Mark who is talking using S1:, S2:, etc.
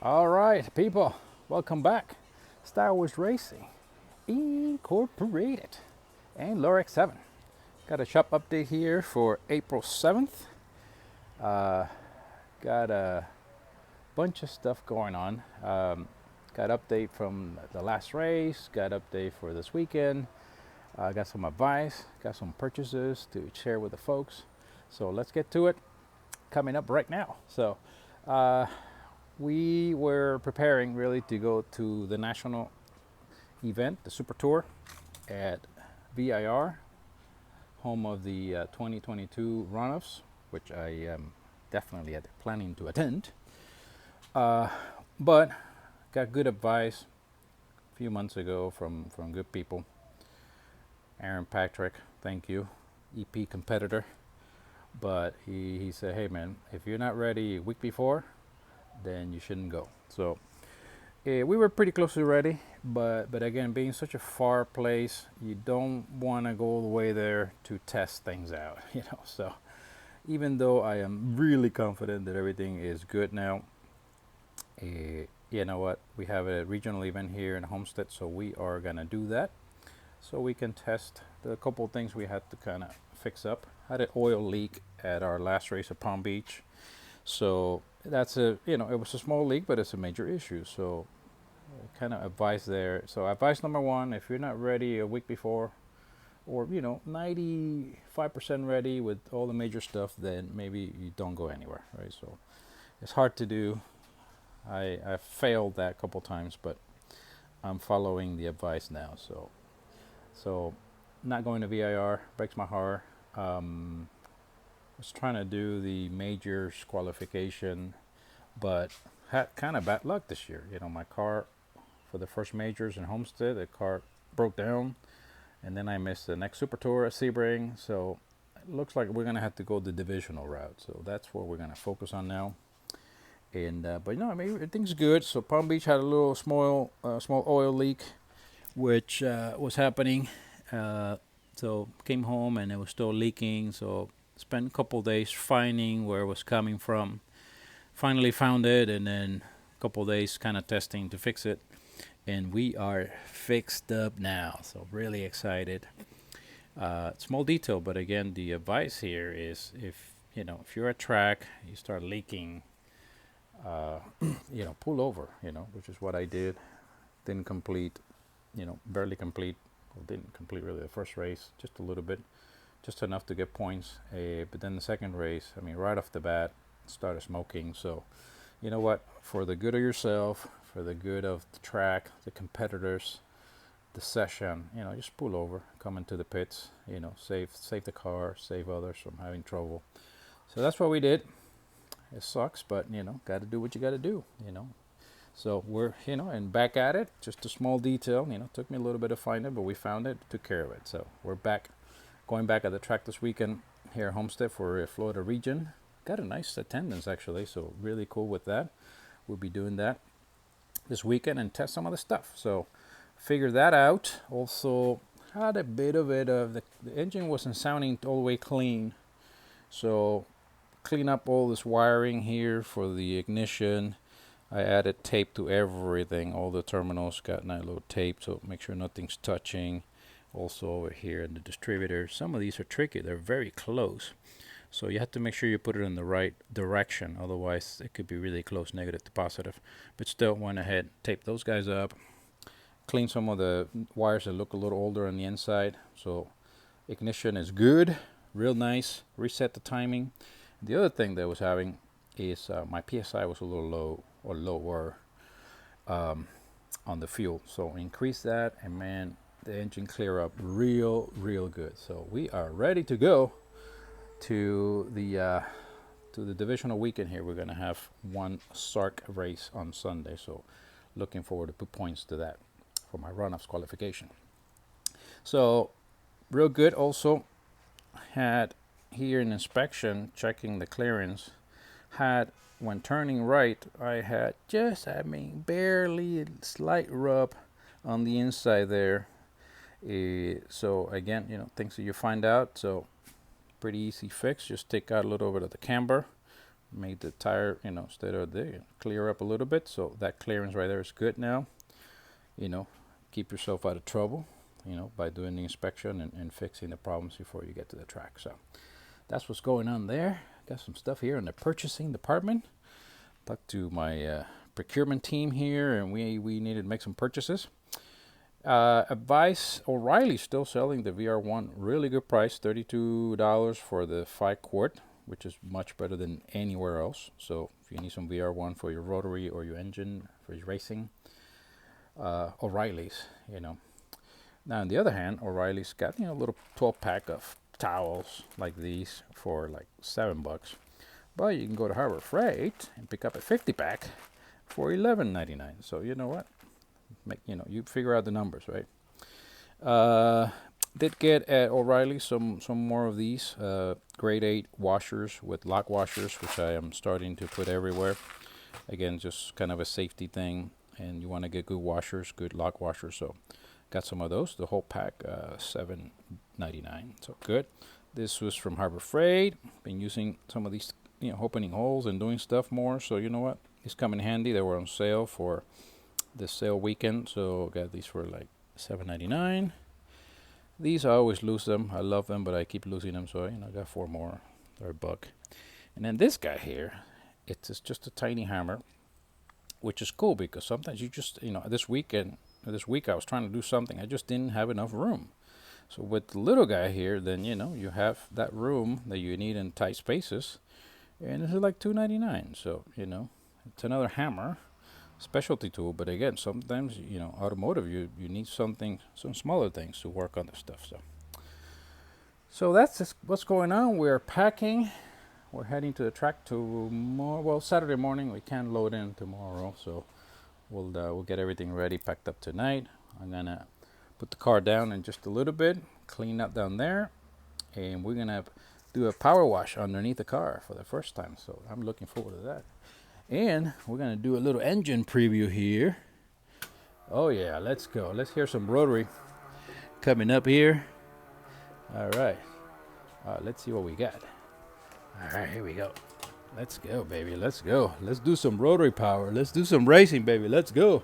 S1: All right, people, welcome back. Star Wars Racing Incorporated and Lorex 7. Got a shop update here for April 7th. Got a bunch of stuff going on. Got update from the last race, got update for this weekend. Got some advice, got some purchases to share with the folks. So let's get to it. Coming up right now. We were preparing really to go to the national event, the Super Tour at VIR, home of the 2022 runoffs, which I am definitely planning to attend. But got good advice a few months ago from good people. Aaron Patrick, thank you, EP competitor. But he said, hey man, if you're not ready a week before, then you shouldn't go. So we were pretty close to ready, but again, being such a far place, you don't want to go all the way there to test things out, So even though I am really confident that everything is good now, you know what? We have a regional event here in Homestead, so we are gonna do that, so we can test the couple things we had to kind of fix up. Had an oil leak at our last race at Palm Beach, so that's it was a small leak, but it's a major issue. So kind of advice there. So advice number one: if you're not ready a week before, or 95% ready with all the major stuff, then maybe you don't go anywhere, right? So it's hard to do. I failed that a couple times, but I'm following the advice now. So not going to VIR breaks my heart. Was trying to do the majors qualification, but had kind of bad luck this year. My car for the first majors in Homestead, the car broke down, and then I missed the next Super Tour at Sebring. So it looks like we're gonna have to go the divisional route. So that's what we're gonna focus on now. And but everything's good. So Palm Beach had a little small oil leak, which was happening. So came home and it was still leaking. So spent a couple days finding where it was coming from. Finally found it, and then a couple days kind of testing to fix it. And we are fixed up now. So really excited. Small detail, but again, the advice here is if you're at track, you start leaking, pull over, which is what I did. Didn't complete, barely complete, well, didn't complete really the first race, just a little bit, just enough to get points. But then the second race, right off the bat, started smoking. So, you know what? For the good of yourself, for the good of the track, the competitors, the session, just pull over, come into the pits, save the car, save others from having trouble. So that's what we did. It sucks, but got to do what you got to do. So we're and back at it. Just a small detail. Took me a little bit to find it, but we found it, took care of it. So we're back, going back at the track this weekend here at Homestead for Florida region. Got a nice attendance actually, so really cool with that. We'll be doing that this weekend and test some of the stuff. So figure that out. Also had a bit of it. The engine wasn't sounding all the way clean, so clean up all this wiring here for the ignition. I added tape to everything. All the terminals got nice little tape, so make sure nothing's touching. Also over here in the distributor, some of these are tricky. They're very close, so you have to make sure you put it in the right direction. Otherwise, it could be really close, negative to positive. But still, went ahead, taped those guys up. Clean some of the wires that look a little older on the inside. So ignition is good, real nice. Reset the timing. The other thing that I was having is my PSI was a little low or lower on the fuel. So increase that, and man, the engine clear up real good. So we are ready to go to the divisional weekend here. We're gonna have one SARC race on Sunday. So looking forward to put points to that for my runoffs qualification. So real good. Also had here in inspection, checking the clearance, had when turning right, I had barely a slight rub on the inside there. So again, things that you find out. So pretty easy fix. Just take out a little bit of the camber, made the tire, instead of the clear up a little bit. So that clearance right there is good now. Keep yourself out of trouble, by doing the inspection and fixing the problems before you get to the track. So that's what's going on there. Got some stuff here in the purchasing department. Talked to my procurement team here, and we needed to make some purchases. Advice, O'Reilly's still selling the VR1, really good price, $32 for the 5-quart, which is much better than anywhere else. So if you need some VR1 for your rotary or your engine for your racing, O'Reilly's, Now on the other hand, O'Reilly's got, a little 12-pack of towels like these for like $7. But you can go to Harbor Freight and pick up a 50-pack for $11.99. So you know what? You figure out the numbers, right? Did get at O'Reilly some more of these grade 8 washers with lock washers, which I am starting to put everywhere. Again, just kind of a safety thing, and you want to get good washers, good lock washers. So got some of those. The whole pack, $7.99. So good. This was from Harbor Freight. Been using some of these, opening holes and doing stuff more. So you know what? These come in handy. They were on sale for the sale weekend, so got these for like $7.99. These I always lose them. I love them, but I keep losing them, so I got 4 more. They're $1. And then this guy here, it's just a tiny hammer, which is cool because sometimes you just this week I was trying to do something, I just didn't have enough room. So with the little guy here, then you have that room that you need in tight spaces, and this is like $2.99. So it's another hammer. Specialty tool, but again, sometimes automotive, you need some smaller things to work on the stuff. So that's just what's going on. We're packing. We're heading to the track tomorrow. Well, Saturday morning. We can't load in tomorrow, so we'll get everything ready, packed up tonight. I'm gonna put the car down in just a little bit, clean up down there, and we're gonna do a power wash underneath the car for the first time. So I'm looking forward to that. And we're going to do a little engine preview here. Oh, yeah, let's go. Let's hear some rotary coming up here. All right. Let's see what we got. All right, here we go. Let's go, baby. Let's go. Let's do some rotary power. Let's do some racing, baby. Let's go.